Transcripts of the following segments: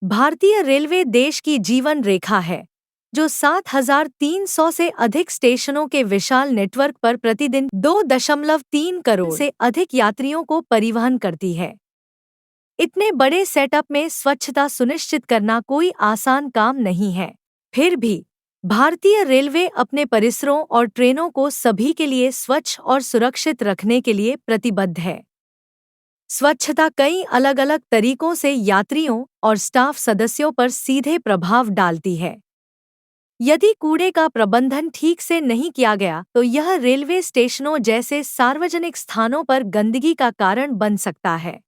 भारतीय रेलवे देश की जीवन रेखा है, जो 7,300 से अधिक स्टेशनों के विशाल नेटवर्क पर प्रतिदिन 2.3 करोड़ से अधिक यात्रियों को परिवहन करती है। इतने बड़े सेटअप में स्वच्छता सुनिश्चित करना कोई आसान काम नहीं है। फिर भी भारतीय रेलवे अपने परिसरों और ट्रेनों को सभी के लिए स्वच्छ और सुरक्षित रखने के लिए प्रतिबद्ध है। स्वच्छता कई अलग अलग तरीकों से यात्रियों और स्टाफ सदस्यों पर सीधे प्रभाव डालती है। यदि कूड़े का प्रबंधन ठीक से नहीं किया गया तो यह रेलवे स्टेशनों जैसे सार्वजनिक स्थानों पर गंदगी का कारण बन सकता है।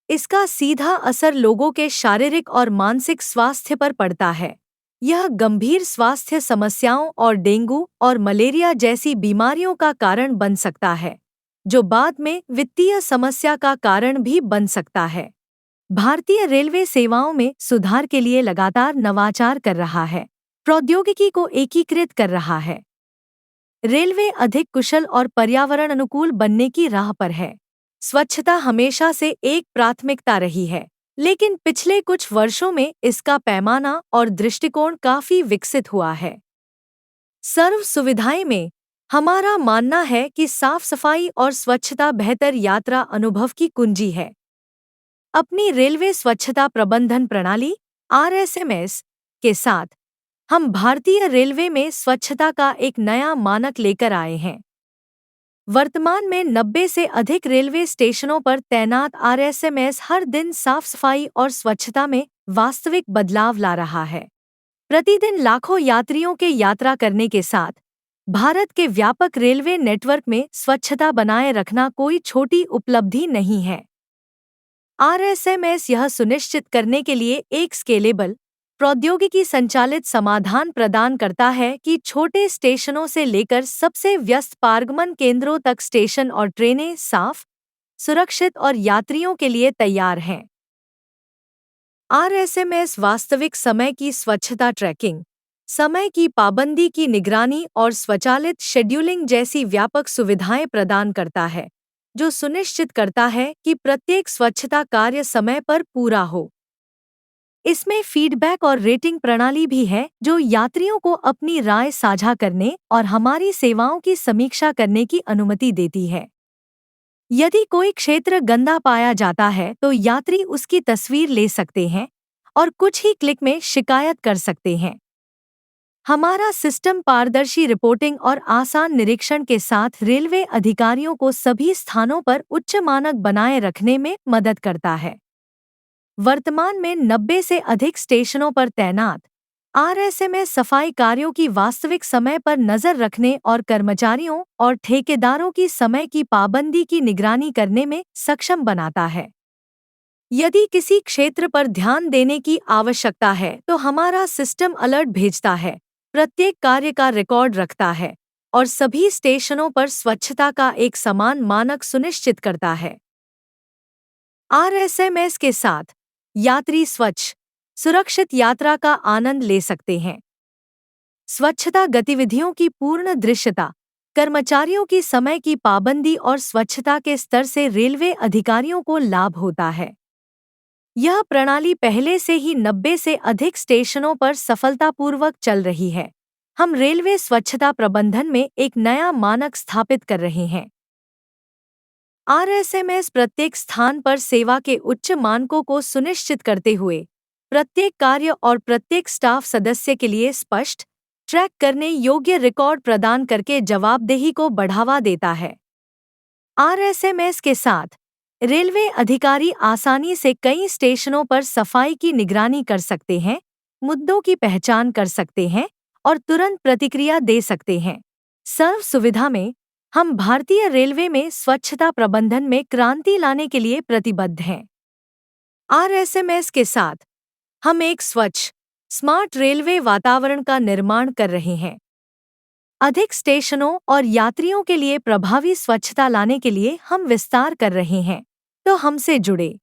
इसका सीधा असर लोगों के शारीरिक और मानसिक स्वास्थ्य पर पड़ता है। यह गंभीर स्वास्थ्य समस्याओं और डेंगू और मलेरिया जैसी बीमारियों का कारण बन सकता है, जो बाद में वित्तीय समस्या का कारण भी बन सकता है। भारतीय रेलवे सेवाओं में सुधार के लिए लगातार नवाचार कर रहा है, प्रौद्योगिकी को एकीकृत कर रहा है। रेलवे अधिक कुशल और पर्यावरण अनुकूल बनने की राह पर है। स्वच्छता हमेशा से एक प्राथमिकता रही है, लेकिन पिछले कुछ वर्षों में इसका पैमाना और दृष्टिकोण काफी विकसित हुआ है। सर्व सुविधाएं में हमारा मानना है कि साफ सफाई और स्वच्छता बेहतर यात्रा अनुभव की कुंजी है। अपनी रेलवे स्वच्छता प्रबंधन प्रणाली (RSMS) के साथ हम भारतीय रेलवे में स्वच्छता का एक नया मानक लेकर आए हैं। वर्तमान में 90 से अधिक रेलवे स्टेशनों पर तैनात RSMS हर दिन साफ सफाई और स्वच्छता में वास्तविक बदलाव ला रहा है। प्रतिदिन लाखों यात्रियों के यात्रा करने के साथ भारत के व्यापक रेलवे नेटवर्क में स्वच्छता बनाए रखना कोई छोटी उपलब्धि नहीं है। RSMS यह सुनिश्चित करने के लिए एक स्केलेबल, प्रौद्योगिकी संचालित समाधान प्रदान करता है कि छोटे स्टेशनों से लेकर सबसे व्यस्त पारगमन केंद्रों तक स्टेशन और ट्रेनें साफ, सुरक्षित और यात्रियों के लिए तैयार हैं। RSMS वास्तविक समय की स्वच्छता ट्रैकिंग, समय की पाबंदी की निगरानी और स्वचालित शेड्यूलिंग जैसी व्यापक सुविधाएं प्रदान करता है, जो सुनिश्चित करता है कि प्रत्येक स्वच्छता कार्य समय पर पूरा हो। इसमें फीडबैक और रेटिंग प्रणाली भी है, जो यात्रियों को अपनी राय साझा करने और हमारी सेवाओं की समीक्षा करने की अनुमति देती है। यदि कोई क्षेत्र गंदा पाया जाता है तो यात्री उसकी तस्वीर ले सकते हैं और कुछ ही क्लिक में शिकायत कर सकते हैं। हमारा सिस्टम पारदर्शी रिपोर्टिंग और आसान निरीक्षण के साथ रेलवे अधिकारियों को सभी स्थानों पर उच्च मानक बनाए रखने में मदद करता है। वर्तमान में 90 से अधिक स्टेशनों पर तैनात RSMS सफाई कार्यों की वास्तविक समय पर नजर रखने और कर्मचारियों और ठेकेदारों की समय की पाबंदी की निगरानी करने में सक्षम बनाता है। यदि किसी क्षेत्र पर ध्यान देने की आवश्यकता है तो हमारा सिस्टम अलर्ट भेजता है, प्रत्येक कार्य का रिकॉर्ड रखता है और सभी स्टेशनों पर स्वच्छता का एक समान मानक सुनिश्चित करता है। RSMS के साथ यात्री स्वच्छ, सुरक्षित यात्रा का आनंद ले सकते हैं। स्वच्छता गतिविधियों की पूर्ण दृश्यता, कर्मचारियों की समय की पाबंदी और स्वच्छता के स्तर से रेलवे अधिकारियों को लाभ होता है। यह प्रणाली पहले से ही 90 से अधिक स्टेशनों पर सफलतापूर्वक चल रही है। हम रेलवे स्वच्छता प्रबंधन में एक नया मानक स्थापित कर रहे हैं। RSMS प्रत्येक स्थान पर सेवा के उच्च मानकों को सुनिश्चित करते हुए प्रत्येक कार्य और प्रत्येक स्टाफ सदस्य के लिए स्पष्ट, ट्रैक करने योग्य रिकॉर्ड प्रदान करके जवाबदेही को बढ़ावा देता है। RSMS के साथ रेलवे अधिकारी आसानी से कई स्टेशनों पर सफाई की निगरानी कर सकते हैं, मुद्दों की पहचान कर सकते हैं और तुरंत प्रतिक्रिया दे सकते हैं। सर्व सुविधा में हम भारतीय रेलवे में स्वच्छता प्रबंधन में क्रांति लाने के लिए प्रतिबद्ध हैं। RSMS के साथ हम एक स्वच्छ, स्मार्ट रेलवे वातावरण का निर्माण कर रहे हैं। अधिक स्टेशनों और यात्रियों के लिए प्रभावी स्वच्छता लाने के लिए हम विस्तार कर रहे हैं। तो हमसे जुड़े।